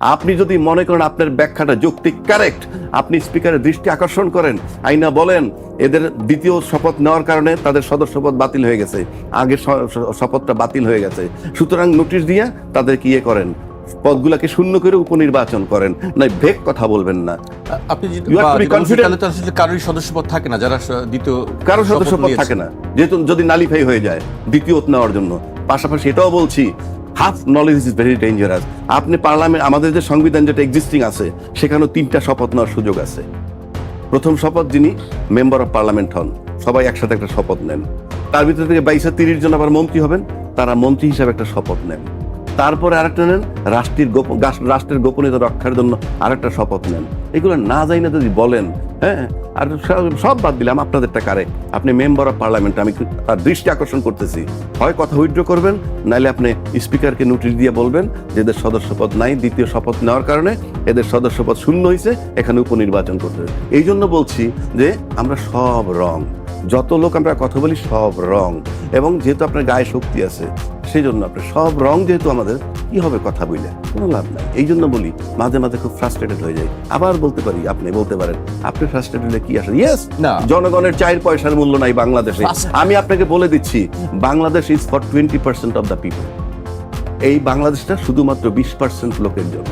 আপনি যদি মনে করেন আপনার ব্যাখ্যাটা যৌক্তিক কারেক্ট, আপনি স্পিকারের দৃষ্টি আকর্ষণ করেন, আইনা বলেন এদের দ্বিতীয় শপথ নেওয়ার কারণে তাদের সদস্যপদ বাতিল হয়ে গেছে, আগের শপথটা বাতিল হয়ে গেছে, সুতরাং নোটিশ দিয়ে তাদেরকে ইয়ে করেন, পদগুলাকে শূন্য করে উপনির্বাচন করেন, না ভেক কথা বলবেন না। আপনি কারোর সদস্যপদ থাকে না, যারা দ্বিতীয় কারো সদস্যপদ থাকে না, যেহেতু যদি নালিফাই হয়ে যায় দ্বিতীয় নেওয়ার জন্য। পাশাপাশি এটাও বলছি, half knowledge is very dangerous. আপনি পার্লামেন্ট, আমাদের যে সংবিধান যেটা এক্সিস্টিং আছে, সেখানেও 3টা শপথ নেওয়ার সুযোগ আছে। প্রথম শপথ যিনি মেম্বার অফ পার্লামেন্ট হন, সবাই একসাথে একটা শপথ নেন। তার ভিতর থেকে 22-30 জন আবার মন্ত্রী হবেন, তারা মন্ত্রী হিসাবে একটা শপথ নেন। তারপরে আরেকটা নেন রাষ্ট্রের গোপনীয়তা রক্ষার জন্য আরেকটা শপথ নেন। এগুলো না যাই না যদি বলেন, হ্যাঁ, আর সব বাদ দিলাম আপনাদেরটা কারেক্ট। আপনি মেম্বার অফ পার্লামেন্ট, আমি তার দৃষ্টি আকর্ষণ করতেছি, হয় কথা উইথড্র করবেন, নাহলে আপনি স্পিকারকে নোটিশ দিয়ে বলবেন যে এদের সদস্যপদ নাই, দ্বিতীয় শপথ নেওয়ার কারণে এদের সদস্যপদ শূন্য হয়েছে, এখানে উপনির্বাচন করতে হবে। এই জন্য বলছি যে আমরা সব রং, যত লোক আমরা কথা বলি সব রং, এবং যেহেতু আপনার গায়ে শক্তি আছে, সেই জন্য আপনি সব রং, যেহেতু আমাদের কি হবে কথা বললে কোনো লাভ নাই। এই জন্য বলি মাঝে মাঝে খুব ফ্রাস্ট্রেটেড হয়ে যায়। আবার বলতে পারি, আপনি বলতে পারেন আপনি ফ্রাস্ট্রেটেড হলে কি আসে? ইয়েস, জনগণের 4 পয়সার মূল্য নাই বাংলাদেশে। আমি আপনাকে বলে দিচ্ছি, Bangladesh is for 20% of the people. এই বাংলাদেশটা শুধুমাত্র 20% লোকের জন্য।